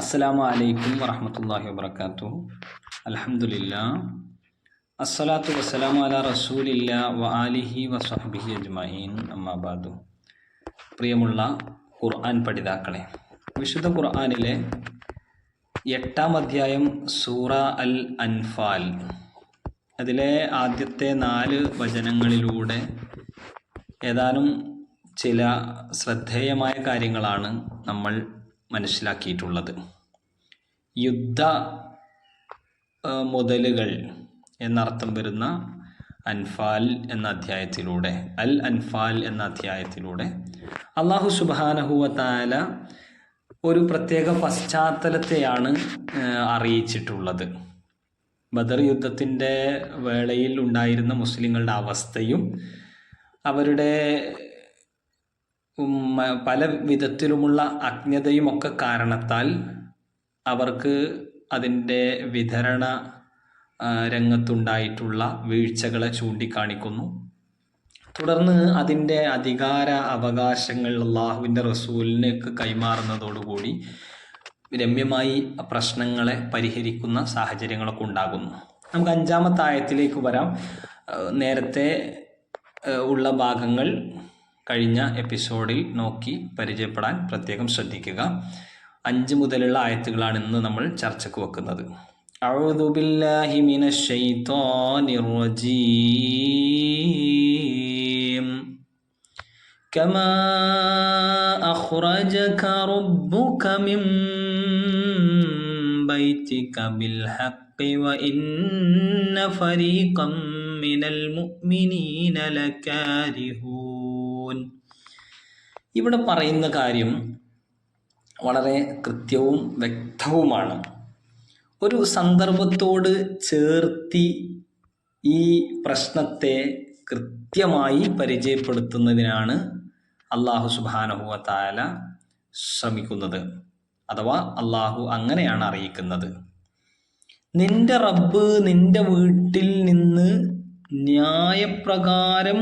അസ്സലാമു അലൈക്കും വറഹ്മത്തുള്ളാഹി വബറകാതുഹു. അൽഹംദുലില്ലാ അസ്സലാത്തു വസ്സലാമു അലാ റസൂലില്ലാ വ ആലിഹി വസഹ്ബിഹി അജ്മഈൻ. അമ്മാ ബഅദു. പ്രിയമുള്ള ഖുർആൻ പഠിതാക്കളെ, വിശുദ്ധ ഖുർആനിലെ 8-ാം അധ്യായം സൂറ അൽ അൻഫാൽ, അതിലെ ആദ്യത്തെ 4 വചനങ്ങളിലൂടെ ഏതാനും ചില ശ്രദ്ധേയമായ കാര്യങ്ങളാണ് നമ്മൾ മനസ്സിലാക്കിയിട്ടുള്ളത്. യുദ്ധ മുതലുകൾ എന്നർത്ഥം വരുന്ന അൻഫാൽ എന്ന അധ്യായത്തിലൂടെ, അൽ അൻഫാൽ എന്ന അധ്യായത്തിലൂടെ അല്ലാഹു സുബ്ഹാനഹു വ തആല ഒരു പ്രത്യേക പശ്ചാത്തലത്തെയാണ് അറിയിച്ചിട്ടുള്ളത്. ബദർ യുദ്ധത്തിൻ്റെ വേളയിൽ ഉണ്ടായിരുന്ന മുസ്ലിങ്ങളുടെ അവസ്ഥയും അവരുടെ പല വിധത്തിലുമുള്ള അജ്ഞതയും ഒക്കെ കാരണത്താൽ അവർക്ക് അതിൻ്റെ വിതരണ രംഗത്തുണ്ടായിട്ടുള്ള വീഴ്ചകളെ ചൂണ്ടിക്കാണിക്കുന്നു. തുടർന്ന് അതിൻ്റെ അധികാര അവകാശങ്ങൾ അള്ളാഹുവിൻ്റെ റസൂലിനേക്ക് കൈമാറുന്നതോടുകൂടി രമ്യമായി പ്രശ്നങ്ങളെ പരിഹരിക്കുന്ന സാഹചര്യങ്ങളൊക്കെ ഉണ്ടാകുന്നു. നമുക്ക് 5-ാമത്തെ ആയത്തിലേക്ക് വരാം. നേരത്തെ ഉള്ള ഭാഗങ്ങൾ കഴിഞ്ഞ എപ്പിസോഡിൽ നോക്കി പരിചയപ്പെടാൻ പ്രത്യേകം ശ്രദ്ധിക്കുക. 5 മുതലുള്ള ആയത്തുകളാണ് ഇന്ന് നമ്മൾ ചർച്ചയ്ക്ക് വെക്കുന്നത്. അഊദു ബില്ലാഹി മിനശ് ശൈത്വാനിർ റജീം. കമാ അഖ്റജക റബ്ബുക മിൻ ബൈതിക ബിൽ ഹഖ് വ ഇന്ന ഫരീഖൻ മിനൽ മുഅ്മിനീന ലകാരിഹൂൻ. ഇവിടെ പറയുന്ന കാര്യം വളരെ കൃത്യവും വ്യക്തവുമാണ്. ഒരു സന്ദർഭത്തോട് ചേർത്തി ഈ പ്രശ്നത്തെ കൃത്യമായി പരിചയപ്പെടുത്തുന്നതിനാണ് അല്ലാഹു സുബ്ഹാനഹു വ തആല ശ്രമിക്കുന്നത്, അഥവാ അല്ലാഹു അങ്ങനെയാണ് അറിയിക്കുന്നത്. നിന്റെ റബ്ബ് നിന്റെ വീട്ടിൽ നിന്ന് ന്യായപ്രകാരം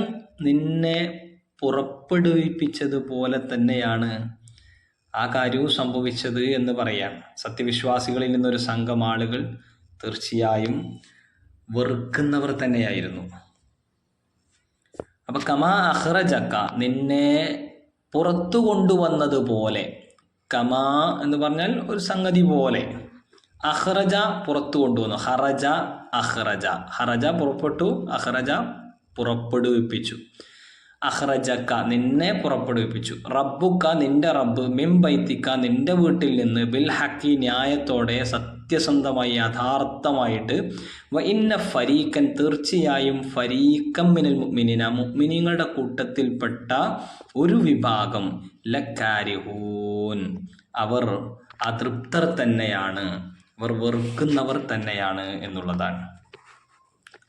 നിന്നെ പുറപ്പെടുവിപ്പിച്ചതുപോലെ തന്നെയാണ് ആ കാര്യവും സംഭവിച്ചത് എന്ന് പറയാം. സത്യവിശ്വാസികളിൽ നിന്നൊരു സംഘം ആളുകൾ തീർച്ചയായും വെറുക്കുന്നവർ തന്നെയായിരുന്നു. അപ്പൊ കമാ അഖ്റജക, നിന്നെ പുറത്തു കൊണ്ടുവന്നതുപോലെ. കമാ എന്ന് പറഞ്ഞാൽ ഒരു സംഗതി പോലെ. അഖ്റജ പുറത്തു കൊണ്ടുവന്നു. ഹറജ അഖ്റജ. ഹറജ പുറപ്പെട്ടു, അഖ്റജ പുറപ്പെടുവിപ്പിച്ചു. അഖ്റജക നിന്നെ പുറപ്പെടുവിപ്പിച്ചു. റബ്ബുക നിന്റെ റബ്ബ്, മിൻ ബൈതിക നിന്റെ വീട്ടിൽ നിന്ന്, ബിൽ ഹഖി ന്യായത്തോടെ, സത്യസന്ധമായി, യഥാർത്ഥമായിട്ട്, വ ഇന്ന ഫരീഖൻ തീർച്ചയായും, ഫരീഖൻ മിനൽ മുഅ്മിനീന മുഅ്മിനീങ്ങളുടെ കൂട്ടത്തിൽപ്പെട്ട ഒരു വിഭാഗം, ലകാരിഹൂൻ അവർ അതൃപ്തർ തന്നെയാണ്, അവർ വെറുക്കുന്നവർ തന്നെയാണ് എന്നുള്ളതാണ്.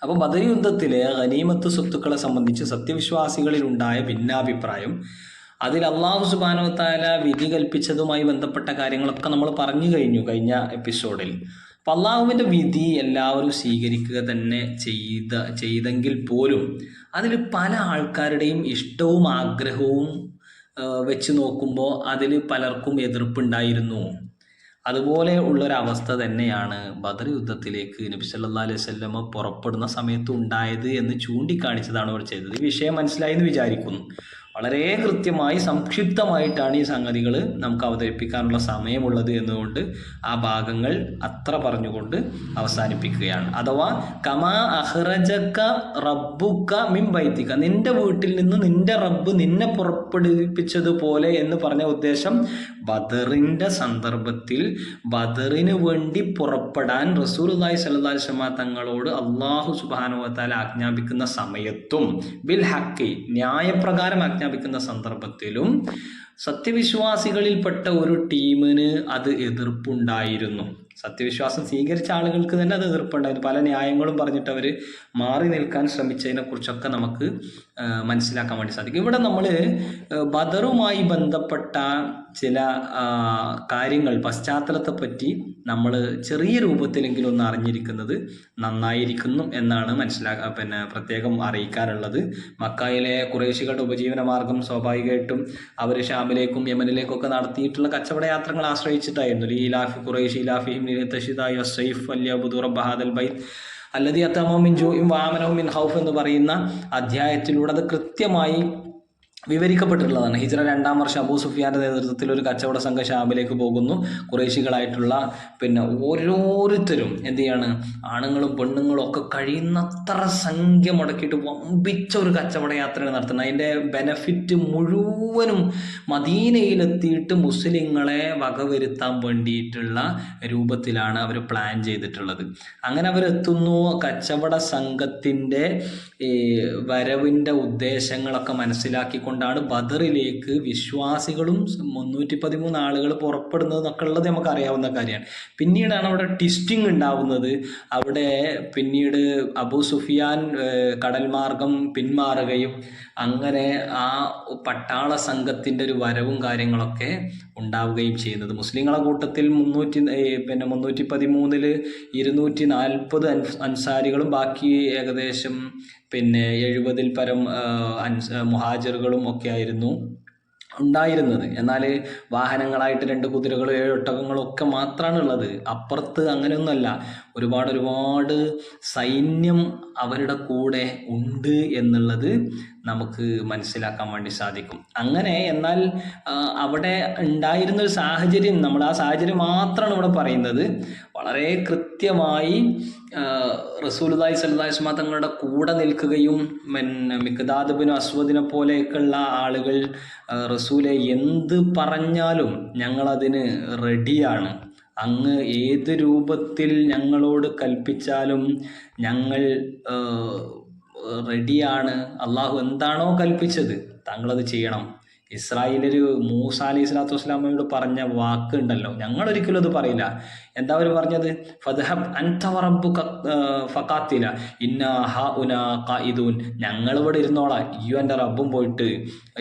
അപ്പോൾ ബദർ യുദ്ധത്തിലെ ഗനീമത്ത് സ്വത്തുക്കളെ സംബന്ധിച്ച് സത്യവിശ്വാസികളിൽ ഉണ്ടായ ഭിന്നാഭിപ്രായം, അതിൽ അല്ലാഹു സുബ്ഹാനഹു വ തആല വിധി കൽപ്പിച്ചതുമായി ബന്ധപ്പെട്ട കാര്യങ്ങളൊക്കെ നമ്മൾ പറഞ്ഞു കഴിഞ്ഞു കഴിഞ്ഞ എപ്പിസോഡിൽ. അപ്പം അള്ളാഹുവിൻ്റെ വിധി എല്ലാവരും സ്വീകരിക്കുക തന്നെ ചെയ്തെങ്കിൽ പോലും അതിൽ പല ആൾക്കാരുടെയും ഇഷ്ടവും ആഗ്രഹവും വെച്ച് നോക്കുമ്പോൾ അതിൽ പലർക്കും എതിർപ്പുണ്ടായിരുന്നു. അതുപോലെ ഉള്ളൊരവസ്ഥ തന്നെയാണ് ബദർ യുദ്ധത്തിലേക്ക് നബി സല്ലല്ലാഹു അലൈഹി വസല്ലമ പുറപ്പെടുന്ന സമയത്ത് ഉണ്ടായത് എന്ന് ചൂണ്ടിക്കാണിച്ചതാണ് അവർ ചെയ്തത്. ഈ വിഷയം മനസ്സിലായി എന്ന് വിചാരിക്കുന്നു. വളരെ കൃത്യമായി സംക്ഷിപ്തമായിട്ടാണ് ഈ സംഗതികൾ നമുക്ക് അവതരിപ്പിക്കാനുള്ള സമയമുള്ളത് എന്നുകൊണ്ട് ആ ഭാഗങ്ങൾ അത്ര പറഞ്ഞുകൊണ്ട് അവസാനിപ്പിക്കുകയാണ്. അഥവാ കമാ അഖ്റജക റബ്ബുക മിൻ ബൈതിക, നിന്റെ വീട്ടിൽ നിന്ന് നിന്റെ റബ്ബ് നിന്നെ പുറപ്പെടുവിപ്പിച്ചതുപോലെ എന്ന് പറഞ്ഞ ഉദ്ദേശം, ബദറിൻ്റെ സന്ദർഭത്തിൽ ബദറിന് വേണ്ടി പുറപ്പെടാൻ റസൂലുള്ളാഹി സ്വല്ലല്ലാഹു അലൈഹി വസല്ലമ തങ്ങളോട് അല്ലാഹു സുബ്ഹാനഹു വ തആല ആജ്ഞാപിക്കുന്ന സമയത്തും, ബിൽ ഹഖ് ന്യായപ്രകാരം ആജ്ഞാപിക്കുന്ന സന്ദർഭത്തിലും സത്യവിശ്വാസികളിൽപ്പെട്ട ഒരു ടീമിന് അത് എതിർപ്പുണ്ടായിരുന്നു. സത്യവിശ്വാസം സ്വീകരിച്ച ആളുകൾക്ക് തന്നെ അത് എതിർപ്പുണ്ടായിരുന്നു. പല ന്യായങ്ങളും പറഞ്ഞിട്ട് അവർ മാറി നിൽക്കാൻ ശ്രമിച്ചതിനെ കുറിച്ചൊക്കെ നമുക്ക് മനസ്സിലാക്കാൻ വേണ്ടി സാധിക്കും. ഇവിടെ നമ്മൾ ബദറുമായി ബന്ധപ്പെട്ട ചില കാര്യങ്ങൾ, പശ്ചാത്തലത്തെ പറ്റി നമ്മൾ ചെറിയ രൂപത്തിലെങ്കിലും ഒന്ന് അറിഞ്ഞിരിക്കുന്നത് നന്നായിരിക്കുന്നു എന്നാണ് പ്രത്യേകം അറിയിക്കാനുള്ളത്. മക്കയിലെ ഖുറൈശികളുടെ ഉപജീവന മാർഗം സ്വാഭാവികമായിട്ടും അവർ ഷാമിലേക്കും യമനിലേക്കും ഒക്കെ നടത്തിയിട്ടുള്ള കച്ചവട യാത്രകൾ ആശ്രയിച്ചിട്ടായിരുന്നു. ഈലാഫി ഖുറൈശി ഇലാഫിഹിം തഷിദായി വസ്സൈഫ് വല്യബ്ദു റബ്ബ ഹാദൽ ബൈത്ത് അല്ലദീ അത്അമഹും മിൻ ജൂഇൻ വആമനഹും മിൻ ഖൗഫ് എന്ന് പറയുന്ന അധ്യായത്തിലൂടെ അത് കൃത്യമായി വിവരിക്കപ്പെട്ടിട്ടുള്ളതാണ്. ഹിജ്റ 2-ാം വർഷം അബൂ സുഫിയാന്റെ നേതൃത്വത്തിൽ ഒരു കച്ചവട സംഘം ഷാമിലേക്ക് പോകുന്നു. ഖുറൈശികളായിട്ടുള്ള ഓരോരുത്തരും എന്ത് ചെയ്യാണ്, ആണുങ്ങളും പെണ്ണുങ്ങളും ഒക്കെ കഴിയുന്നത്ര സംഖ്യ മുടക്കിയിട്ട് വമ്പിച്ച ഒരു കച്ചവട യാത്രയാണ് നടത്തുന്നത്. അതിൻ്റെ ബെനഫിറ്റ് മുഴുവനും മദീനയിലെത്തിയിട്ട് മുസ്ലിങ്ങളെ വകവരുത്താൻ വേണ്ടിയിട്ടുള്ള രൂപത്തിലാണ് അവർ പ്ലാൻ ചെയ്തിട്ടുള്ളത്. അങ്ങനെ അവരെത്തുന്നു. കച്ചവട സംഘത്തിൻ്റെ വരവിൻ്റെ ഉദ്ദേശങ്ങളൊക്കെ മനസ്സിലാക്കിക്കൊണ്ട് ാണ് ബദറിലേക്ക് വിശ്വാസികളും 313 ആളുകൾ പുറപ്പെടുന്നത് എന്നൊക്കെ ഉള്ളത് നമുക്ക് അറിയാവുന്ന കാര്യമാണ്. പിന്നീടാണ് അവിടെ ട്വിസ്റ്റിംഗ് ഉണ്ടാവുന്നത്. അവിടെ പിന്നീട് അബൂ സുഫിയാൻ കടൽ മാർഗം പിന്മാറുകയും അങ്ങനെ ആ പട്ടാള സംഘത്തിൻ്റെ ഒരു വരവും കാര്യങ്ങളൊക്കെ ഉണ്ടാവുകയും ചെയ്യുന്നത്. മുസ്ലിങ്ങളെ കൂട്ടത്തിൽ 313 240 അൻസാരികളും ബാക്കി ഏകദേശം 70-ൽ പരം മുഹാജിറുകളും ഒക്കെ ആയിരുന്നു ഉണ്ടായിരുന്നത്. എന്നാൽ വാഹനങ്ങളായിട്ട് 2 കുതിരകളും 7 ഒട്ടകങ്ങളും ഒക്കെ മാത്രമാണ് ഉള്ളത്. അപ്പുറത്ത് അങ്ങനെയൊന്നുമല്ല, ഒരുപാട് സൈന്യം അവരുടെ കൂടെ ഉണ്ട് എന്നുള്ളത് നമുക്ക് മനസ്സിലാക്കാൻ വേണ്ടി സാധിക്കും. അങ്ങനെ എന്നാൽ അവിടെ ഉണ്ടായിരുന്നൊരു സാഹചര്യം, നമ്മൾ ആ സാഹചര്യം മാത്രമാണ് ഇവിടെ പറയുന്നത്. വളരെ കൃത്യമായി റസൂലുള്ളാഹി സ്വല്ലല്ലാഹു അലൈഹി വസല്ലം തങ്ങളുടെ കൂടെ നിൽക്കുകയും മിഖ്ദാദ് ബിൻ അസ്വദിനെ പോലെയൊക്കെയുള്ള ആളുകൾ റസൂലെ എന്ത് പറഞ്ഞാലും ഞങ്ങളതിന് റെഡിയാണ്, അങ്ങ് ഏത് രൂപത്തിൽ ഞങ്ങളോട് കൽപ്പിച്ചാലും ഞങ്ങൾ റെഡിയാണ്, അള്ളാഹു എന്താണോ കൽപ്പിച്ചത് താങ്കളത് ചെയ്യണം. ഇസ്രായേലൊരു മൂസ അലൈഹി സ്വലാത്തു വസ്സലാമയോട് പറഞ്ഞ വാക്ക് ഉണ്ടല്ലോ, ഞങ്ങളൊരിക്കലും അത് പറയില്ല. എന്താ അവർ പറഞ്ഞത്? ഫദ്ഹബ് അൻത വറബ്ബുക ഫഖാത്തില ഇന്നാ ഹഉനാ ഖായിദൂൻ, ഞങ്ങളിവിടെ ഇരുന്നോളാം, ഇയ്യോ എൻ്റെ റബ്ബും പോയിട്ട്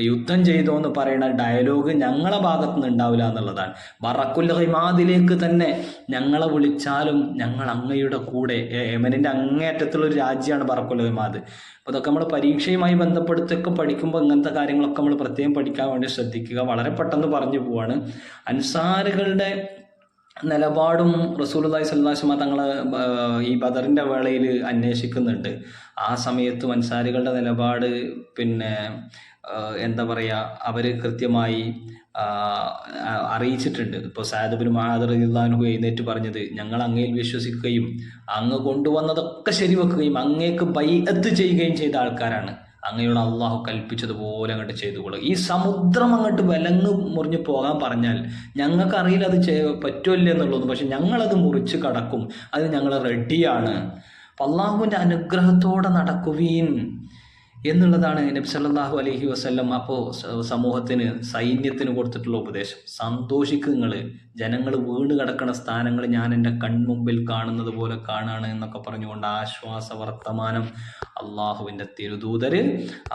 യുദ്ധം ചെയ്തോ എന്ന് പറയുന്ന ഡയലോഗ് ഞങ്ങളെ ഭാഗത്തു നിന്ന് ഉണ്ടാവില്ല എന്നുള്ളതാണ്. ബറക്കുൽ ഹിമാദിലേക്ക് തന്നെ ഞങ്ങളെ വിളിച്ചാലും ഞങ്ങൾ അങ്ങയുടെ കൂടെ. യമനിൻ്റെ അങ്ങേയറ്റത്തുള്ളൊരു രാജ്യമാണ് ബറക്കുൽ ഹിമാദ്. അപ്പോൾ അതൊക്കെ നമ്മൾ പരീക്ഷയുമായി ബന്ധപ്പെടുത്തൊക്കെ പഠിക്കുമ്പോൾ ഇങ്ങനത്തെ കാര്യങ്ങളൊക്കെ നമ്മൾ പ്രത്യേകം പഠിക്കാൻ വേണ്ടി ശ്രദ്ധിക്കുക. വളരെ പെട്ടെന്ന് പറഞ്ഞു പോവാണ്. അൻസാറുകളുടെ നിലപാടും റസൂലുള്ളാഹി സ്വല്ലല്ലാഹു അലൈഹി വസല്ലം തങ്ങൾ ഈ ബദറിൻ്റെ വേളയിൽ അന്വേഷിക്കുന്നുണ്ട്. ആ സമയത്തും അൻസാരികളുടെ നിലപാട് എന്താ പറയുക, അവർ കൃത്യമായി അറിയിച്ചിട്ടുണ്ട്. ഇപ്പോൾ സഅദ് ബിൻ മുആദ് റളിയല്ലാഹു അൻഹു എഴുന്നേറ്റ് പറഞ്ഞത്, ഞങ്ങൾ അങ്ങയിൽ വിശ്വസിക്കുകയും അങ്ങ് കൊണ്ടുവന്നതൊക്കെ ശരിവെക്കുകയും അങ്ങേക്ക് ബൈഅത്ത് ചെയ്യുകയും ചെയ്ത ആൾക്കാരാണ്. അങ്ങയോട് അള്ളാഹു കൽപ്പിച്ചതുപോലെ അങ്ങോട്ട് ചെയ്തുകൊള്ളുക. ഈ സമുദ്രം അങ്ങോട്ട് വിലങ്ങ് മുറിഞ്ഞ് പോകാൻ പറഞ്ഞാൽ ഞങ്ങൾക്കറിയില്ല അത് പറ്റുമല്ലേ എന്നുള്ളത്, പക്ഷെ ഞങ്ങളത് മുറിച്ച് കടക്കും, അത് ഞങ്ങൾ റെഡിയാണ്. അപ്പം അള്ളാഹുവിൻ്റെ അനുഗ്രഹത്തോടെ നടക്കുവീൻ എന്നുള്ളതാണ് നബി സല്ലല്ലാഹു അലൈഹി വസല്ലം അപ്പോൾ സമൂഹത്തിന്, സൈന്യത്തിന് കൊടുത്തിട്ടുള്ള ഉപദേശം. സന്തോഷിക്കുക, ജനങ്ങൾ വീണ് കിടക്കുന്ന സ്ഥാനങ്ങൾ ഞാൻ എൻ്റെ കൺമുമ്പിൽ കാണുന്നത് പോലെ കാണാണ് എന്നൊക്കെ പറഞ്ഞുകൊണ്ട് ആശ്വാസ വർത്തമാനം അള്ളാഹുവിൻ്റെ തിരുദൂതര്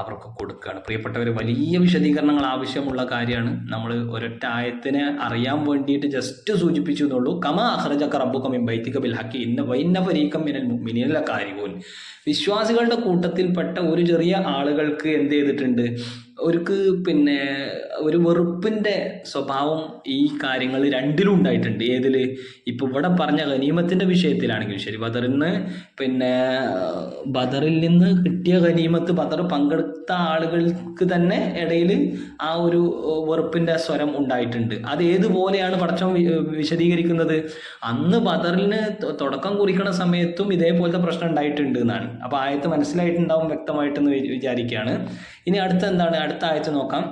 അവർക്ക് കൊടുക്കുകയാണ്. പ്രിയപ്പെട്ടവർ, വലിയ വിശദീകരണങ്ങൾ ആവശ്യമുള്ള കാര്യമാണ്. നമ്മൾ ഒരൊറ്റ ആയത്തിനെ അറിയാൻ വേണ്ടിയിട്ട് ജസ്റ്റ് സൂചിപ്പിച്ചു എന്നുള്ളൂ. കമാ അഖ്റജക റബ്ബുക മിൻ ബൈതിക ബിൽ ഹഖി ഇന്ന ഫരീഖൻ മിനൽ മുഅ്മിനീന ലകാരിഹൂൻ. വിശ്വാസികളുടെ കൂട്ടത്തിൽപ്പെട്ട ഒരു ചെറിയ ആളുകൾക്ക് എന്ത് ചെയ്തിട്ടുണ്ട്, അവർക്ക് ഒരു വെറുപ്പിൻ്റെ സ്വഭാവം ഈ കാര്യങ്ങൾ രണ്ടിലും ഉണ്ടായിട്ടുണ്ട്. ഏതിൽ? ഇപ്പോൾ ഇവിടെ പറഞ്ഞ ഗനീമത്തിൻ്റെ വിഷയത്തിലാണെങ്കിലും ശരി, ബദറിൽ നിന്ന് കിട്ടിയ ഗനീമത്ത് ബദർ പങ്കെടുത്ത ആളുകൾക്ക് തന്നെ ഇടയിൽ ആ ഒരു വെറുപ്പിൻ്റെ സ്വരം ഉണ്ടായിട്ടുണ്ട്. അത് ഏതുപോലെയാണ് പടച്ചവൻ വിശദീകരിക്കുന്നത്? അന്ന് ബദറിന് തുടക്കം കുറിക്കുന്ന സമയത്തും ഇതേപോലത്തെ പ്രശ്നം ഉണ്ടായിട്ടുണ്ട് എന്നാണ്. അപ്പോൾ ആയത്ത് മനസ്സിലായിട്ടുണ്ടാവും വ്യക്തമായിട്ടെന്ന് വിചാരിക്കുകയാണ്. ഇനി എന്താണ് അടുത്ത ആയത്ത് നോക്കാം.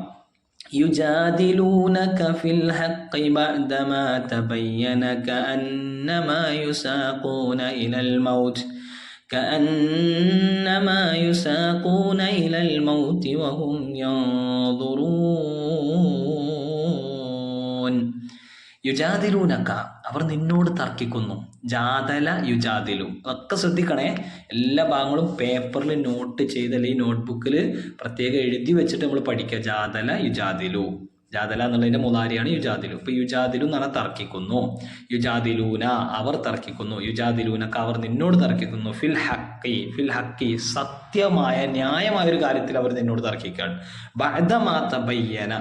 يجادلونك في الحق بعدما تبين كأنما يساقون إلى الموت وهم ينظرون. യുജാദിലൂനക, അവർ നിന്നോട് തർക്കിക്കുന്നു. ജാദല യുജാദിലു, അതൊക്കെ ശ്രദ്ധിക്കണേ. എല്ലാ ഭാഗങ്ങളും പേപ്പറിൽ നോട്ട് ചെയ്ത് അല്ലെങ്കിൽ നോട്ട്ബുക്കിൽ പ്രത്യേകം എഴുതി വെച്ചിട്ട് നമ്മൾ പഠിക്കുക. ജാദല യുജാദിലു, ജാദല എന്നുള്ളതിന്റെ മുതാരിയാണ് യുജാദിലു. ഇപ്പൊ യുജാദിലു എന്ന് പറഞ്ഞാൽ തർക്കിക്കുന്നു. യുജാദിലൂന, അവർ തർക്കിക്കുന്നു. യുജാദിലൂനക, അവർ നിന്നോട് തർക്കിക്കുന്നു. ഫിൽ ഹക്കി, സത്യമായ ന്യായമായ ഒരു കാര്യത്തിൽ അവർ നിന്നോട് തർക്കിക്കുകയാണ്. ബഅദമാ തബയ്യന,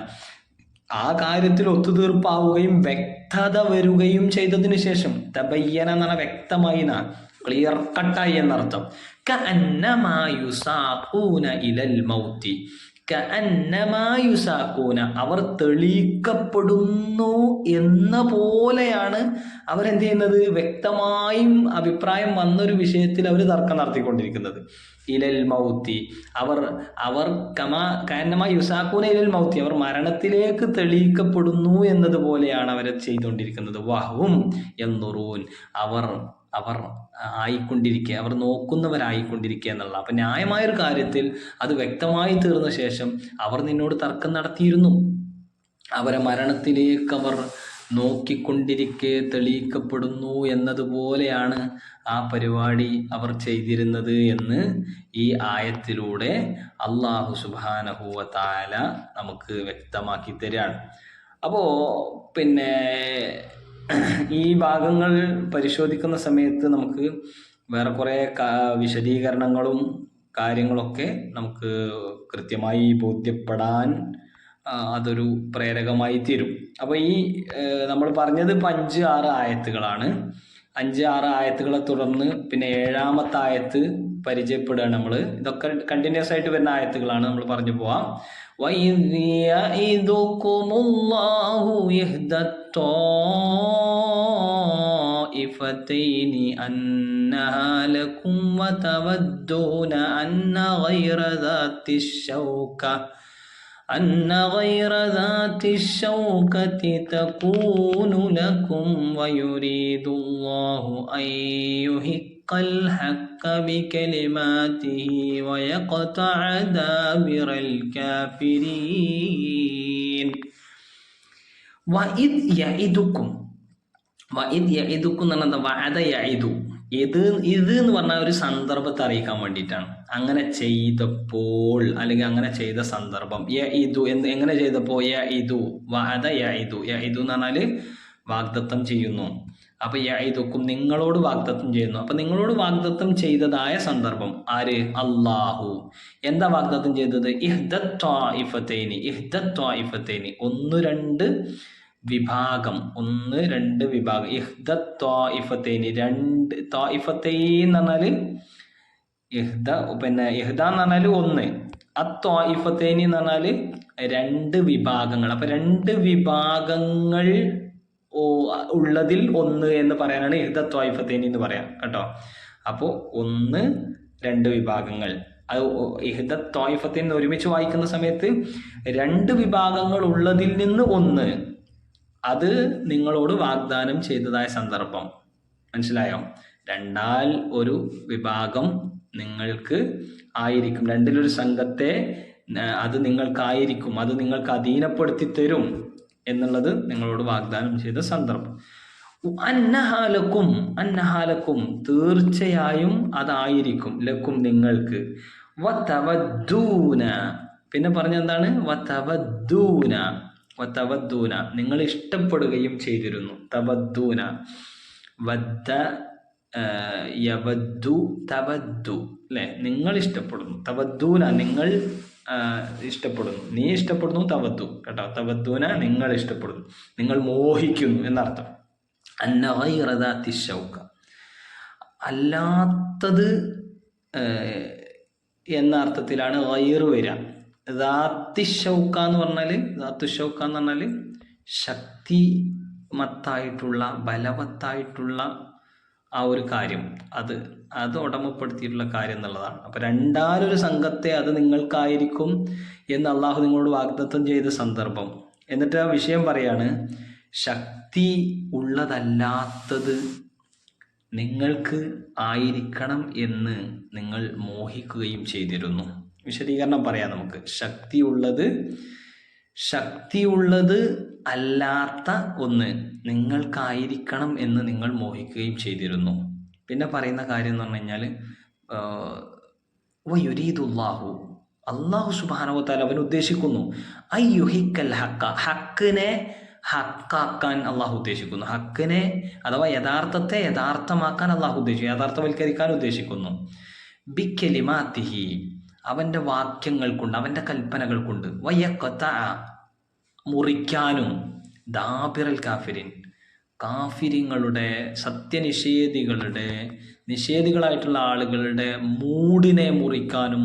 ആ കാര്യത്തിൽ ഒത്തുതീർപ്പാവുകയും വ്യക്തത വരികയും ചെയ്തതിനു ശേഷം. തബയ്യന എന്ന് പറഞ്ഞാൽ വ്യക്തമായി, ക്ലിയർ കട്ടായി എന്നർത്ഥം. കഅന്നമാ യുസാഖൂന ഇലൽ മൗതി, കഅന്നമായുസാക്കൂന, അവർ തെളിയിക്കപ്പെടുന്നു എന്ന പോലെയാണ് അവരെന്ത് ചെയ്യുന്നത്, വ്യക്തമായും അഭിപ്രായം വന്നൊരു വിഷയത്തിൽ അവർ തർക്കം നടത്തിക്കൊണ്ടിരിക്കുന്നത്. ഇലൽ മൗത്തി, അവർ കഅന്നമായുസാക്കൂന ഇലൽ മൗത്തി, അവർ മരണത്തിലേക്ക് തെളിയിക്കപ്പെടുന്നു എന്നതുപോലെയാണ് അവരെ ചെയ്തുകൊണ്ടിരിക്കുന്നത്. വഹും യൻദുറൂൻ, അവർ ആയിക്കൊണ്ടിരിക്കുക, അവർ നോക്കുന്നവരായിക്കൊണ്ടിരിക്കുക എന്നുള്ള. അപ്പം ന്യായമായൊരു കാര്യത്തിൽ അത് വ്യക്തമായി തീർന്ന ശേഷം അവർ നിന്നോട് തർക്കം നടത്തിയിരുന്നു. അവരെ മരണത്തിലേക്ക് അവർ നോക്കിക്കൊണ്ടിരിക്കെ തെളിയിക്കപ്പെടുന്നു എന്നതുപോലെയാണ് ആ പരിപാടി അവർ ചെയ്തിരുന്നത് എന്ന് ഈ ആയത്തിലൂടെ അല്ലാഹു സുബ്ഹാനഹു വ തആല നമുക്ക് വ്യക്തമാക്കി തരികയാണ്. അപ്പോൾ പിന്നെ ഈ ഭാഗങ്ങൾ പരിശോധിക്കുന്ന സമയത്ത് നമുക്ക് വേറെ കുറേ വിശദീകരണങ്ങളും കാര്യങ്ങളൊക്കെ നമുക്ക് കൃത്യമായി ബോധ്യപ്പെടാൻ അതൊരു പ്രേരകമായി തീരും. അപ്പോൾ ഈ നമ്മൾ പറഞ്ഞത് ഇപ്പം 5-6 ആയത്തുകളാണ്. 5-6 ആയത്തുകളെ തുടർന്ന് പിന്നെ 7-ാമത്തെ ആയത്ത് പരിചയപ്പെടുകയാണ് നമ്മൾ. ഇതൊക്കെ കണ്ടിന്യൂസ് ആയിട്ട് വരുന്ന ആയത്തുകളാണ്, നമ്മൾ പറഞ്ഞു പോവാം. وَإِذْ يَعِدُكُمُ اللَّهُ إِحْدَى الطَّائِفَتَيْنِ أَنَّهَا لَكُمْ وَتَوَدُّونَ أن غير ذات الشوكة تكون لكم ويريد الله أن يحق الحق بكلماته ويقطع دابر الكافرين. وإذ يعدكم എന്ന് പറഞ്ഞാൽ വഅദ യഇദു, ഇത് എന്ന് പറഞ്ഞാൽ ഒരു സന്ദർഭത്തെ അറിയിക്കാൻ വേണ്ടിയിട്ടാണ്. അങ്ങനെ ചെയ്തപ്പോൾ അല്ലെങ്കിൽ അങ്ങനെ ചെയ്ത സന്ദർഭം. യഇദു എങ്ങനെ ചെയ്തപ്പോൾ, യഇദു വഅദ യഇദു എന്ന് പറഞ്ഞാൽ വാഗ്ദത്തം ചെയ്യുന്നു. അപ്പൊ യഇദുക്കും, നിങ്ങളോട് വാഗ്ദത്തം ചെയ്യുന്നു. അപ്പൊ നിങ്ങളോട് വാഗ്ദത്തം ചെയ്തതായ സന്ദർഭം ആര്? അല്ലാഹു. എന്താ വാഗ്ദത്തം ചെയ്തത്? ഇഹ്ദത് ത്വാഇഫതൈനി, ഒന്ന് രണ്ട് വിഭാഗം. ഇഹ്ദത് ത്വാഇഫതൈനി, രണ്ട്. ത്വാഇഫതൈൻ എന്ന് പറഞ്ഞാല് ഇഹ്ദ എന്ന് പറഞ്ഞാല് ഒന്ന്, അത്വാഇഫതൈനി എന്ന് പറഞ്ഞാല് രണ്ട് വിഭാഗങ്ങൾ. അപ്പൊ രണ്ട് വിഭാഗങ്ങൾ ഉള്ളതിൽ ഒന്ന് എന്ന് പറയാനാണ് ഇഹ്ദത് ത്വാഇഫതൈനി എന്ന് പറയാം കേട്ടോ. അപ്പോൾ ഒന്ന് രണ്ട് വിഭാഗങ്ങൾ. അത് ഇഹ്ദത് ത്വാഇഫതൈൻ ഒരുമിച്ച് വായിക്കുന്ന സമയത്ത് രണ്ട് വിഭാഗങ്ങൾ ഉള്ളതിൽ നിന്ന് ഒന്ന്, അത് നിങ്ങളോട് വാഗ്ദാനം ചെയ്തതായ സന്ദർഭം. മനസ്സിലായോ? രണ്ടാൽ ഒരു വിഭാഗം നിങ്ങൾക്ക് ആയിരിക്കും, രണ്ടിലൊരു സംഘത്തെ അത് നിങ്ങൾക്കായിരിക്കും, അത് നിങ്ങൾക്ക് അധീനപ്പെടുത്തി തരും എന്നുള്ളത് നിങ്ങളോട് വാഗ്ദാനം ചെയ്ത സന്ദർഭം. അന്നഹാലക്കും തീർച്ചയായും അതായിരിക്കും, ലക്കും നിങ്ങൾക്ക്. വതവദ്ദൂന, പിന്നെ പറഞ്ഞെന്താണ്? വതവദ്ദൂന നിങ്ങൾ ഇഷ്ടപ്പെടുകയും ചെയ്തിരുന്നു. തവദ്ദൂന, വദ്ദ യവദ്ദു തവദ്ദു, അല്ലെ? നിങ്ങൾ ഇഷ്ടപ്പെടുന്നു. തവദ്ദൂന നിങ്ങൾ ഇഷ്ടപ്പെടുന്നു, നീ ഇഷ്ടപ്പെടുന്നു. തവദ്ദു കേട്ടോ, തവദ്ദൂന നിങ്ങൾ ഇഷ്ടപ്പെടുന്നു, നിങ്ങൾ മോഹിക്കുന്നു എന്നർത്ഥം. അന്ന ഗൈറ ദാത്തി ശൗക, അല്ലാത്തത് എന്ന അർത്ഥത്തിലാണ് ഗൈറ് വരിക. ദാത്തിശൗക്ക എന്ന് പറഞ്ഞാൽ ശക്തിമത്തായിട്ടുള്ള ബലവത്തായിട്ടുള്ള ആ ഒരു കാര്യം, അത് ഉടമപ്പെടുത്തിയിട്ടുള്ള കാര്യം എന്നുള്ളതാണ്. അപ്പൊ രണ്ടാലൊരു സംഘത്തെ അത് നിങ്ങൾക്കായിരിക്കും എന്ന് അള്ളാഹു നിങ്ങളോട് വാഗ്ദത്തം ചെയ്ത സന്ദർഭം. എന്നിട്ട് ആ വിഷയം പറയാണ്, ശക്തി ഉള്ളതല്ലാത്തത് നിങ്ങൾക്ക് ആയിരിക്കണം എന്ന് നിങ്ങൾ മോഹിക്കുകയും ചെയ്തിരുന്നു. വിശദീകരണം പറയാം നമുക്ക്. ശക്തിയുള്ളത് അല്ലാത്ത ഒന്ന് നിങ്ങൾക്കായിരിക്കണം എന്ന് നിങ്ങൾ മോഹിക്കുകയും ചെയ്തിരുന്നു. പിന്നെ പറയുന്ന കാര്യം എന്ന് പറഞ്ഞു കഴിഞ്ഞാൽ വയുരീദുല്ലാഹു, അള്ളാഹു സുബ്ഹാനഹു വ തആല അവൻ ഉദ്ദേശിക്കുന്നു അയ്യുഹിക്കൽ ഹക്ക, ഹക്കിനെ ഹക്കാക്കാൻ അള്ളാഹു ഉദ്ദേശിക്കുന്നു. ഹക്കിനെ അഥവാ യഥാർത്ഥത്തെ യഥാർത്ഥമാക്കാൻ അള്ളാഹു ഉദ്ദേശിക്കുന്നു, യഥാർത്ഥവൽക്കരിക്കാൻ ഉദ്ദേശിക്കുന്നു. ബിക്കലിമാത്തിഹി, അവൻ്റെ വാക്യങ്ങൾ കൊണ്ട്, അവൻ്റെ കൽപ്പനകൾ കൊണ്ട്. വയക്കത്ത, മുറിക്കാനും. ദാബിറൽ കാഫിരിൻ, കാഫിരിങ്ങളുടെ, സത്യനിഷേധികളുടെ, നിഷേധികളായിട്ടുള്ള ആളുകളുടെ മൂടിനെ മുറിക്കാനും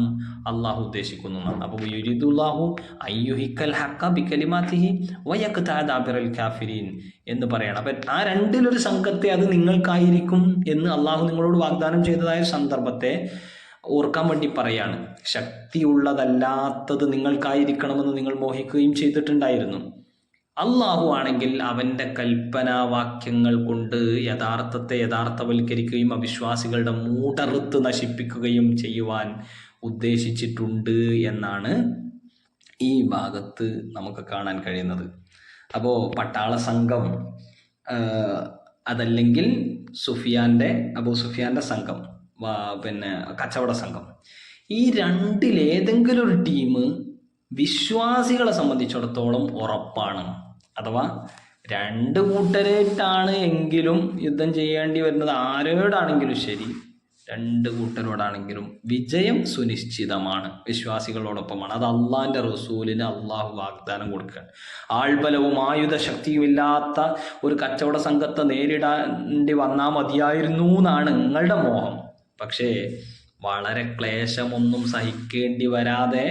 അള്ളാഹു ഉദ്ദേശിക്കുന്നു എന്നാണ്. അപ്പോൾ യുരിദുല്ലാഹു അയ്യുഹിക്കൽ ഹക്ക ബികലിമാതിഹി വയഖ്താ ദാബിറൽ കാഫിരീൻ എന്ന് പറയണം. അപ്പം ആ രണ്ടിലൊരു സംഘത്തെ അത് നിങ്ങൾക്കായിരിക്കും എന്ന് അള്ളാഹു നിങ്ങളോട് വാഗ്ദാനം ചെയ്തതായ സന്ദർഭത്തെ ഓർക്കാൻ വേണ്ടി പറയാണ്. ശക്തിയുള്ളതല്ലാത്തത് നിങ്ങൾക്കായിരിക്കണമെന്ന് നിങ്ങൾ മോഹിക്കുകയും ചെയ്തിട്ടുണ്ടായിരുന്നു. അള്ളാഹു ആണെങ്കിൽ അവൻ്റെ കൽപ്പനാവാക്യങ്ങൾ കൊണ്ട് യഥാർത്ഥത്തെ യഥാർത്ഥവൽക്കരിക്കുകയും അവിശ്വാസികളുടെ മൂടറുത്ത് നശിപ്പിക്കുകയും ചെയ്യുവാൻ ഉദ്ദേശിച്ചിട്ടുണ്ട് എന്നാണ് ഈ ഭാഗത്ത് നമുക്ക് കാണാൻ കഴിയുന്നത്. അപ്പോൾ പട്ടാള സംഘം അതല്ലെങ്കിൽ അബൂ സുഫിയാൻ്റെ സംഘം, പിന്നെ കച്ചവട സംഘം, ഈ രണ്ടിലേതെങ്കിലും ഒരു ടീം വിശ്വാസികളെ സംബന്ധിച്ചിടത്തോളം ഉറപ്പാണ്. അഥവാ രണ്ട് കൂട്ടരായിട്ടാണ് എങ്കിലും യുദ്ധം ചെയ്യേണ്ടി വരുന്നത്, ആരോടാണെങ്കിലും ശരി, രണ്ട് കൂട്ടരോടാണെങ്കിലും വിജയം സുനിശ്ചിതമാണ്, വിശ്വാസികളോടൊപ്പമാണ്. അത് അള്ളാഹിൻ്റെ റസൂലിന് അള്ളാഹു വാഗ്ദാനം കൊടുക്കുകയാണ്. ആൾബലവും ആയുധ ശക്തിയും ഇല്ലാത്ത ഒരു കച്ചവട സംഘത്തെ നേരിടേണ്ടി വന്നാൽ മതിയായിരുന്നു എന്നാണ് നിങ്ങളുടെ മോഹം. പക്ഷേ വളരെ ക്ലേശമൊന്നും സഹിക്കേണ്ടി വരാതെ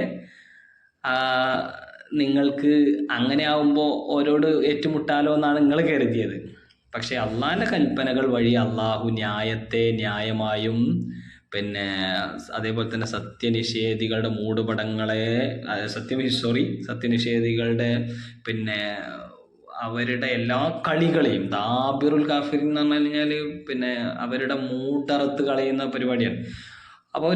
നിങ്ങൾക്ക് അങ്ങനെ ആവുമ്പോൾ ഓരോട് ഏറ്റുമുട്ടാലോ എന്നാണ് നിങ്ങൾ കരുതിയത്. പക്ഷേ അള്ളാഹിൻ്റെ കൽപ്പനകൾ വഴി അള്ളാഹു ന്യായത്തെ ന്യായമായും, പിന്നെ അതേപോലെ തന്നെ സത്യനിഷേധികളുടെ മൂടുപടങ്ങളെ സത്യനിഷേധികളുടെ പിന്നെ അവരുടെ എല്ലാ കളികളെയും, ദാബിറുൽ കാഫിർ എന്ന് പറഞ്ഞു കഴിഞ്ഞാൽ പിന്നെ അവരുടെ മൂട്ടറുത്ത് കളയുന്ന പരിപാടിയാണ്. അപ്പോൾ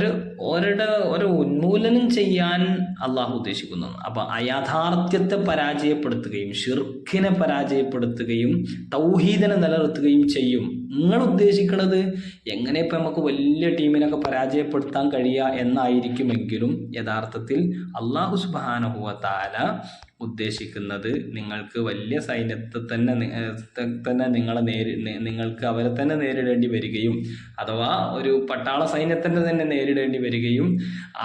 ഒരു ഉന്മൂലനം ചെയ്യാൻ അള്ളാഹു ഉദ്ദേശിക്കുന്നു. അപ്പോൾ അയാഥാർത്ഥ്യത്തെ പരാജയപ്പെടുത്തുകയും ഷിർക്കിനെ പരാജയപ്പെടുത്തുകയും തൗഹീദിനെ നിലനിർത്തുകയും ചെയ്യും. നിങ്ങൾ ഉദ്ദേശിക്കുന്നത് എങ്ങനെ ഇപ്പം നമുക്ക് വലിയ ടീമിനൊക്കെ പരാജയപ്പെടുത്താൻ കഴിയുക എന്നായിരിക്കുമെങ്കിലും യഥാർത്ഥത്തിൽ അള്ളാഹു സുബ്ഹാനഹു വ തആല ഉദ്ദേശിക്കുന്നത് നിങ്ങൾക്ക് വലിയ സൈന്യത്തെ തന്നെ നിങ്ങൾക്ക് അവരെ തന്നെ നേരിടേണ്ടി വരികയും, അഥവാ ഒരു പട്ടാള സൈന്യത്തിൻ്റെ തന്നെ നേരിടേണ്ടി വരികയും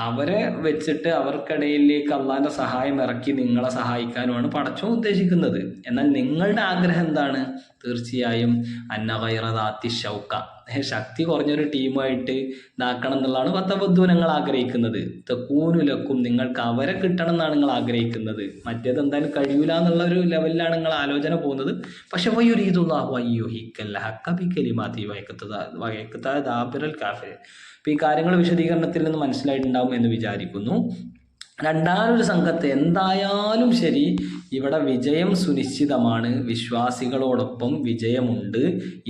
അവരെ വെച്ചിട്ട് അവർക്കിടയിലേക്ക് അള്ളാഹിൻ്റെ സഹായം ഇറക്കി നിങ്ങളെ സഹായിക്കാനുമാണ് പടച്ചോൻ ഉദ്ദേശിക്കുന്നത്. എന്നാൽ നിങ്ങളുടെ ആഗ്രഹം എന്താണ്? തീർച്ചയായും അന്ന ഗൈറ ദാത്തി ഷൗക്ക, ശക്തി കുറഞ്ഞൊരു ടീമായിട്ട് ഇതാക്കണം എന്നുള്ളതാണ് പത്തബദ്ധൂനങ്ങൾ ആഗ്രഹിക്കുന്നത്. തെക്കൂനുലക്കും, നിങ്ങൾക്ക് അവരെ കിട്ടണം എന്നാണ് നിങ്ങൾ ആഗ്രഹിക്കുന്നത്. മറ്റേത് എന്തായാലും കഴിയൂല എന്നുള്ള ഒരു ലെവലിലാണ് നിങ്ങൾ ആലോചന പോകുന്നത്. പക്ഷെ വയുരീദുല്ലാഹു അയ്യുഹിക്കൽ ഹഖ ബികലിമാതി വയഖ്താ ദാബിറൽ കാഫിർ. അപ്പോൾ ഈ കാര്യങ്ങൾ വിശദീകരണത്തിൽ നിന്ന് മനസ്സിലായിട്ടുണ്ടാവും എന്ന് വിചാരിക്കുന്നു. രണ്ടാമതൊരു സംഘത്തെ എന്തായാലും ശരി ഇവിടെ വിജയം സുനിശ്ചിതമാണ്, വിശ്വാസികളോടൊപ്പം വിജയമുണ്ട്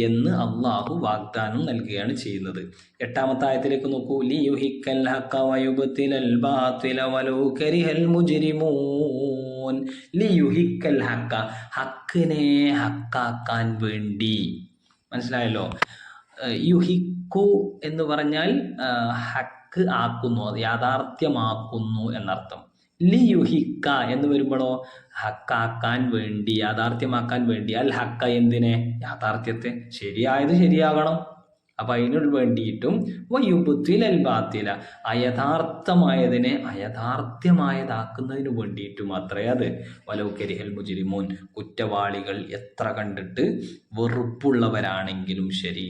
എന്ന് അള്ളാഹു വാഗ്ദാനം നൽകുകയാണ് ചെയ്യുന്നത്. 8-ാമത്തെ ആയത്തിലേക്ക് നോക്കൂ. ലിയുഹിക്കൽ ഹഖ വയുബ്തിലൽ ബാതില വലൗ കരിഹൽ മുജ്രിമൂൻ. ലിയുഹിക്കൽ ഹഖ, ഹക്കിനെ ഹക്കാക്കാൻ വേണ്ടി. മനസ്സിലായല്ലോ? യുഹിക്കു എന്ന് പറഞ്ഞാൽ ഹക്ക് ആക്കുന്നു, അത് യാഥാർത്ഥ്യമാക്കുന്നു എന്നർത്ഥം. ലിയുഹിക്ക എന്ന് വരുമ്പോഴോ ഹക്കാക്കാൻ വേണ്ടി, യാഥാർത്ഥ്യമാക്കാൻ വേണ്ടി. അൽ ഹക്ക എന്തിനെ? യാഥാർത്ഥ്യത്തെ. ശരിയായത് ശരിയാകണം, അപ്പം അതിനു വേണ്ടിയിട്ടും വയുബ്തിലൽ ബാതില, അയഥാർത്ഥമായതിനെ അയഥാർത്ഥ്യമായതാക്കുന്നതിന് വേണ്ടിയിട്ടും അത്രേ അത്. വലൗ കരിഹൽ മുജ്രിമൂൻ, കുറ്റവാളികൾ എത്ര കണ്ടിട്ട് വെറുപ്പുള്ളവരാണെങ്കിലും ശരി.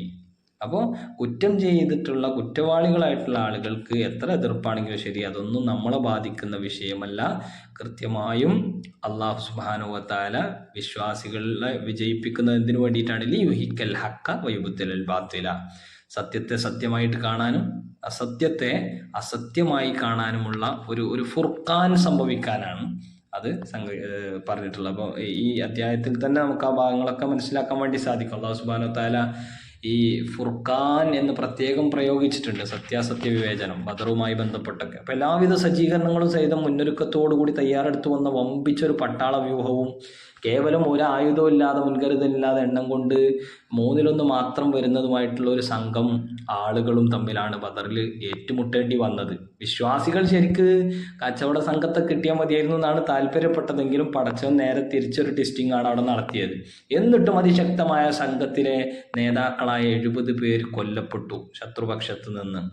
അപ്പോൾ കുറ്റം ചെയ്തിട്ടുള്ള കുറ്റവാളികളായിട്ടുള്ള ആളുകൾക്ക് എത്ര എതിർപ്പാണെങ്കിലും ശരി, അതൊന്നും നമ്മളെ ബാധിക്കുന്ന വിഷയമല്ല. കൃത്യമായും അള്ളാഹു സുബ്ഹാനഹു വ തആല വിശ്വാസികളെ വിജയിപ്പിക്കുന്നതിന് വേണ്ടിയിട്ടാണ് ലിയുഹിക്കൽ ഹഖ വയുബ്തിലൽ ബാതില. സത്യത്തെ സത്യമായിട്ട് കാണാനും അസത്യത്തെ അസത്യമായി കാണാനുമുള്ള ഒരു ഫുർഖാൻ സംഭവിക്കാനാണ് അത് പറഞ്ഞിട്ടുള്ളത്. അപ്പോൾ ഈ അധ്യായത്തിൽ തന്നെ നമുക്ക് ആ ഭാഗങ്ങളൊക്കെ മനസ്സിലാക്കാൻ വേണ്ടി സാധിക്കും. അള്ളാഹു സുബ്ഹാനഹു വ തആല ഈ ഫുർഖാൻ എന്ന് പ്രത്യേകം പ്രയോഗിച്ചിട്ടുണ്ട്. സത്യാസത്യ വിവേചനം ബദറുമായി ബന്ധപ്പെട്ടൊക്കെ. അപ്പോൾ എല്ലാവിധ സജ്ജീകരണങ്ങളും സഹിതം മുന്നൊരുക്കത്തോടുകൂടി തയ്യാറെടുത്ത് വന്ന വമ്പിച്ചൊരു പട്ടാള വ്യൂഹവും കേവലം ഒരു ആയുധവും ഇല്ലാതെ മുൻകരുതലില്ലാതെ എണ്ണം കൊണ്ട് 1/3 മാത്രം വരുന്നതുമായിട്ടുള്ള ഒരു സംഘം ആളുകളും തമ്മിലാണ് ബദറിൽ ഏറ്റുമുട്ടേണ്ടി വന്നത്. വിശ്വാസികൾ ശരിക്ക് കച്ചവട സംഘത്തെ കിട്ടിയാൽ മതിയായിരുന്നു എന്നാണ് താല്പര്യപ്പെട്ടതെങ്കിലും പടച്ചവൻ നേരെ തിരിച്ചൊരു ടെസ്റ്റിംഗ് ആണ് അവിടെ നടത്തിയത്. എന്നിട്ടും അതിശക്തമായ സംഘത്തിലെ നേതാക്കളായ 70 പേർ കൊല്ലപ്പെട്ടു ശത്രുപക്ഷത്ത് നിന്ന്.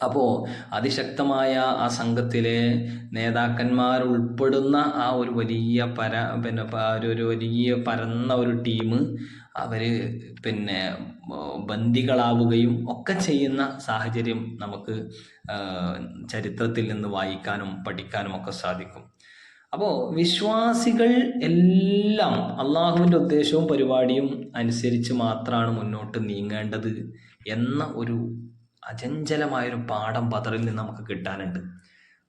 അപ്പോൾ അതിശക്തമായ ആ സംഘത്തിലെ നേതാക്കന്മാർ ഉൾപ്പെടുന്ന ആ ഒരു വലിയ ഒരു വലിയ പരന്ന ഒരു ടീം അവർ ബന്ദികളാവുകയും ഒക്കെ ചെയ്യുന്ന സാഹചര്യം നമുക്ക് ചരിത്രത്തിൽ നിന്ന് വായിക്കാനും പഠിക്കാനും ഒക്കെ സാധിക്കും. അപ്പോൾ വിശ്വാസികൾ എല്ലാം അള്ളാഹുവിൻ്റെ ഉദ്ദേശവും പരിപാടിയും അനുസരിച്ച് മാത്രമാണ് മുന്നോട്ട് നീങ്ങേണ്ടത് എന്ന ഒരു അചഞ്ചലമായൊരു പാഠം ബദറിൽ നിന്ന് നമുക്ക് കിട്ടാനുണ്ട്.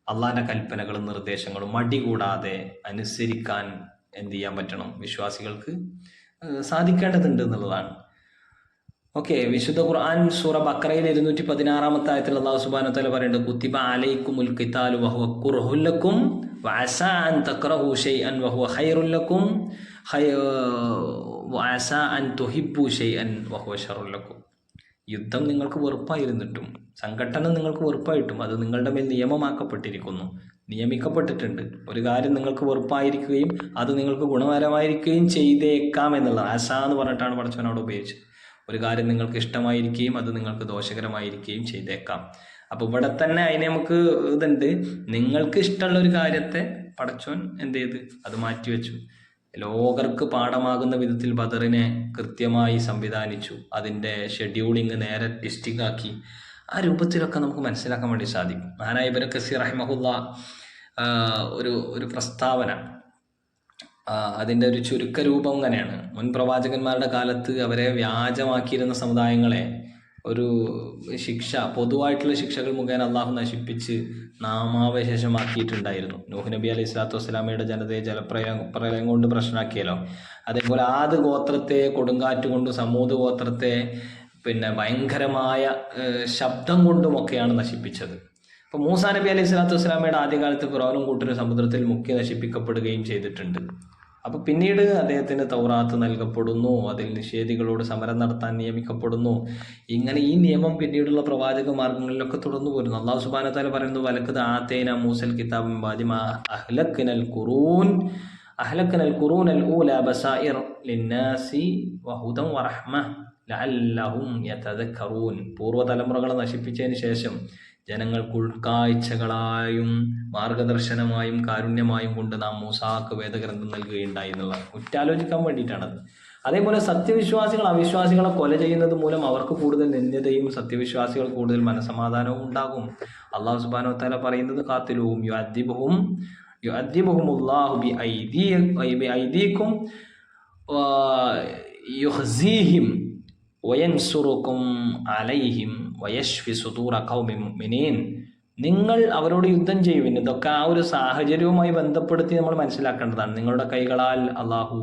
അള്ളാഹിൻ്റെ കൽപ്പനകളും നിർദ്ദേശങ്ങളും മടി കൂടാതെ അനുസരിക്കാൻ എന്ത് ചെയ്യാൻ പറ്റണം, വിശ്വാസികൾക്ക് സാധിക്കേണ്ടതുണ്ട് എന്നുള്ളതാണ്. ഓക്കെ, വിശുദ്ധ ഖുർആൻ സൂറ ബഖറയിൽ 216 ആയത്തിൽ അല്ലാഹു സുബ്ഹാനഹു വ തആല പറയുന്നുണ്ട്, കുത്തിബ അലൈക്കുമുൽ ഖിതാലു വഹുവ കുർഹുൽ ലക്കും വഅസാ അൻ തക്റഹു ഷൈഅൻ വഹുവ ഖൈറുൽ ലക്കും വഅസാ അൻ തുഹിബ്ബു ഷൈഅൻ വഹുവ ശർറുൽ ലക്കും. യുദ്ധം നിങ്ങൾക്ക് വെറുപ്പായിരുന്നിട്ടും സംഘട്ടനം നിങ്ങൾക്ക് വെറുപ്പായിട്ടും അത് നിങ്ങളുടെ മേൽ നിയമിക്കപ്പെട്ടിട്ടുണ്ട്. ഒരു കാര്യം നിങ്ങൾക്ക് വെറുപ്പായിരിക്കുകയും അത് നിങ്ങൾക്ക് ഗുണകരമായിരിക്കുകയും ചെയ്തേക്കാം എന്നുള്ളത് ആശ എന്ന് പറഞ്ഞിട്ടാണ് പടച്ചവൻ അവിടെ ഉപയോഗിച്ചത്. ഒരു കാര്യം നിങ്ങൾക്ക് ഇഷ്ടമായിരിക്കുകയും അത് നിങ്ങൾക്ക് ദോഷകരമായിരിക്കുകയും ചെയ്തേക്കാം. അപ്പോൾ ഇവിടെ തന്നെ അതിനെ നമുക്ക് ഇതുണ്ട്, നിങ്ങൾക്ക് ഇഷ്ടമുള്ള ഒരു കാര്യത്തെ പടച്ചവൻ എന്ത് ചെയ്ത് അത് മാറ്റിവെച്ചു. ലോകർക്ക് പാഠമാകുന്ന വിധത്തിൽ ബദറിനെ കൃത്യമായി സംവിധാനിച്ചു. അതിൻ്റെ ഷെഡ്യൂളിങ് നേരെ ലിസ്റ്റിംഗ് ആക്കി. ആ രൂപത്തിലൊക്കെ നമുക്ക് മനസ്സിലാക്കാൻ വേണ്ടി സാധിക്കും. മഹാനായ ഇബ്നു കസീർ റഹിമഹുല്ലാ ഒരു പ്രസ്താവന, അതിൻ്റെ ഒരു ചുരുക്ക രൂപം ഇങ്ങനെയാണ്: മുൻ പ്രവാചകന്മാരുടെ കാലത്ത് അവരെ വ്യാജമാക്കിയിരുന്ന സമുദായങ്ങളെ ഒരു ശിക്ഷ, പൊതുവായിട്ടുള്ള ശിക്ഷകൾ മുഖേന അള്ളാഹു നശിപ്പിച്ച് നാമാവശേഷമാക്കിയിട്ടുണ്ടായിരുന്നു. നൂഹ് നബി അലൈഹി സ്വലാത്തു വസ്സലാമയുടെ ജനതയെ ജലപ്രളയം കൊണ്ട് പ്രശ്നമാക്കിയല്ലോ. അതേപോലെ ആദ് ഗോത്രത്തെ കൊടുങ്കാറ്റ് കൊണ്ടും സമൂദ് ഗോത്രത്തെ ഭയങ്കരമായ ശബ്ദം കൊണ്ടുമൊക്കെയാണ് നശിപ്പിച്ചത്. അപ്പോൾ മൂസാ നബി അലൈഹി സ്വലാത്തു വസ്സലാമയുടെ ആദ്യകാലത്ത് ഫിറഔനും കൂട്ടരും സമുദ്രത്തിൽ മുക്കി നശിപ്പിക്കപ്പെടുകയും ചെയ്തിട്ടുണ്ട്. അപ്പോൾ പിന്നീട് അദ്ദേഹത്തിന് തൗറാത്ത് നൽകപ്പെടുന്നു, അതിൽ നിഷേധികളോട് സമരം നടത്താൻ നിയമിക്കപ്പെടുന്നു. ഇങ്ങനെ ഈ നിയമം പിന്നീടുള്ള പ്രവാചക മാർഗങ്ങളിലൊക്കെ തുടർന്നു പോരുന്നു. അല്ലാഹു സുബ്ഹാനഹു വ തആല പറയുന്നു, വലഖദ് ആതൈനാ മൂസൽ കിതാബ മിൻ ബഅദി മാ അഹ്ലക്നൽ ഖുറൂനൽ ഊലാ ബസായിർ ലിന്നാസി വഹുദൻ വറഹ്മ ലഅല്ലഹും യതദക്കറൂൻ. പൂർവ്വതലമുറകളെ നശിപ്പിച്ചതിന് ശേഷം ജനങ്ങൾക്ക് ഉൾക്കാഴ്ചകളായും മാർഗദർശനമായും കാരുണ്യമായും കൊണ്ട് നാം മൂസാക്ക് വേദഗ്രന്ഥം നൽകുകയുണ്ടായി എന്നുള്ളത് ഉറ്റാലോചിക്കാൻ വേണ്ടിയിട്ടാണത്. അതേപോലെ സത്യവിശ്വാസികൾ അവിശ്വാസികളെ കൊല ചെയ്യുന്നത് മൂലം അവർക്ക് കൂടുതൽ നിന്ദ്യതയും സത്യവിശ്വാസികൾ കൂടുതൽ മനസമാധാനവും ഉണ്ടാകും. അല്ലാഹു സുബ്ഹാനഹു വ തആല പറയുന്നത്, ഖാതിലുഹും യുഅദ്ദിബുഹുമുല്ലാഹു ബിഐദീകും യുഖ്സീഹിം വയൻസുറുക്കും അലൈഹിം വയശ്ഫി സുദൂറ ഖൗമിൻ മുഅ്മിനീൻ. നിങ്ങൾ അവരോട് യുദ്ധം ചെയ്യുവിൻ. ഇതൊക്കെ ആ ഒരു സാഹചര്യവുമായി ബന്ധപ്പെടുത്തി നമ്മൾ മനസ്സിലാക്കേണ്ടതാണ്. നിങ്ങളുടെ കൈകളാൽ അള്ളാഹു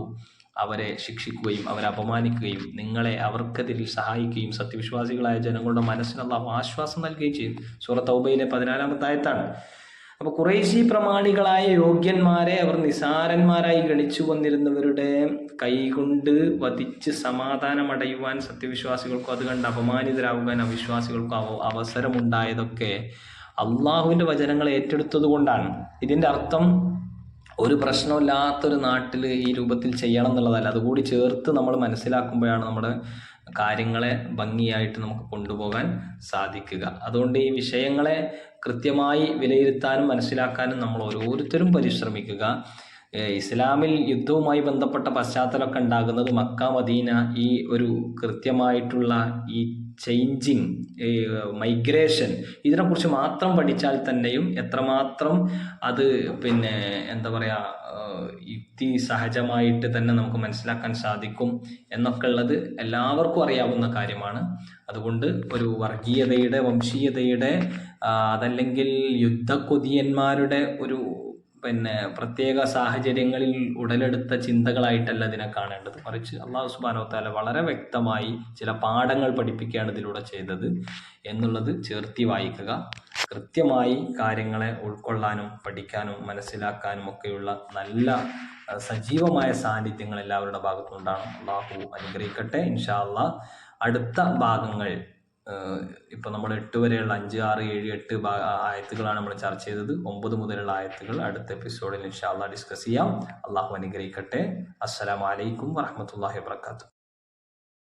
അവരെ ശിക്ഷിക്കുകയും അവരെ അപമാനിക്കുകയും നിങ്ങളെ അവർക്കെതിരിൽ സഹായിക്കുകയും സത്യവിശ്വാസികളായ ജനങ്ങളുടെ മനസ്സിന് അള്ളാഹു ആശ്വാസം നൽകുകയും ചെയ്യും. സൂറത്ത് തൗബയിലെ 14-ാമത്തെ ആയത്താണ്. അപ്പോൾ ഖുറൈശി പ്രമാണികളായ യോഗ്യന്മാരെ അവർ നിസാരന്മാരായി ഗണിച്ചു കൊന്നിരുന്നവരുടെ കൈകൊണ്ട് വധിച്ച് സമാധാനമടയുവാൻ സത്യവിശ്വാസികൾക്കും അത് കണ്ട് അപമാനിതരാകുവാൻ അവിശ്വാസികൾക്കും അവസരമുണ്ടായതൊക്കെ അള്ളാഹുവിൻ്റെ വചനങ്ങൾ ഏറ്റെടുത്തത് കൊണ്ടാണ്. ഇതിൻ്റെ അർത്ഥം ഒരു പ്രശ്നമില്ലാത്തൊരു നാട്ടിൽ ഈ രൂപത്തിൽ ചെയ്യണം എന്നുള്ളതല്ല. അതുകൂടി ചേർത്ത് നമ്മൾ മനസ്സിലാക്കുമ്പോഴാണ് നമ്മുടെ കാര്യങ്ങളെ ഭംഗിയായിട്ട് നമുക്ക് കൊണ്ടുപോകാൻ സാധിക്കുക. അതുകൊണ്ട് ഈ വിഷയങ്ങളെ കൃത്യമായി വിലയിരുത്താനും മനസ്സിലാക്കാനും നമ്മൾ ഓരോരുത്തരും പരിശ്രമിക്കുക. ഇസ്ലാമിൽ യുദ്ധവുമായി ബന്ധപ്പെട്ട പശ്ചാത്തലമൊക്കെ ഉണ്ടാകുന്നത് മക്ക മദീന ഈ ഒരു കൃത്യമായിട്ടുള്ള ഈ ചേഞ്ചിങ്, മൈഗ്രേഷൻ, ഇതിനെക്കുറിച്ച് മാത്രം പഠിച്ചാൽ തന്നെയും എത്രമാത്രം അത് എന്താ പറയുക യുക്തി സഹജമായിട്ട് തന്നെ നമുക്ക് മനസ്സിലാക്കാൻ സാധിക്കും എന്നൊക്കെ ഉള്ളത് എല്ലാവർക്കും അറിയാവുന്ന കാര്യമാണ്. അതുകൊണ്ട് ഒരു വർഗീയതയുടെ വംശീയതയുടെ അതല്ലെങ്കിൽ യുദ്ധക്കൊതിയന്മാരുടെ ഒരു പ്രത്യേക സാഹചര്യങ്ങളിൽ ഉടലെടുത്ത ചിന്തകളായിട്ടല്ല ഇതിനെ കാണേണ്ടത്. മറിച്ച് അല്ലാഹു സുബ്ഹാനഹു വ തആല വളരെ വ്യക്തമായി ചില പാഠങ്ങൾ പഠിപ്പിക്കുകയാണ് ഇതിലൂടെ ചെയ്തത് എന്നുള്ളത് ചേർത്തി വായിക്കുക. കൃത്യമായി കാര്യങ്ങളെ ഉൾക്കൊള്ളാനും പഠിക്കാനും മനസ്സിലാക്കാനും ഒക്കെയുള്ള നല്ല സജീവമായ സാന്നിധ്യങ്ങൾ എല്ലാവരുടെ ഭാഗത്തുനിന്നുണ്ടാകും. അള്ളാഹു അനുഗ്രഹിക്കട്ടെ. ഇൻഷാ അള്ളാഹ് അടുത്ത ഭാഗങ്ങൾ ഇപ്പം നമ്മൾ 8 വരെയുള്ള 5, 6, 7, 8 ആയത്തുകളാണ് നമ്മൾ ചർച്ച ചെയ്തത്. 9 മുതലുള്ള ആയത്തുകൾ അടുത്ത എപ്പിസോഡിൽ ഇൻഷാ അള്ളാഹ് ഡിസ്കസ് ചെയ്യാം. അള്ളാഹു അനുഗ്രഹിക്കട്ടെ. അസ്സലാമു അലൈക്കും വറഹ്മത്തുള്ളാഹി വബറകാതുഹു.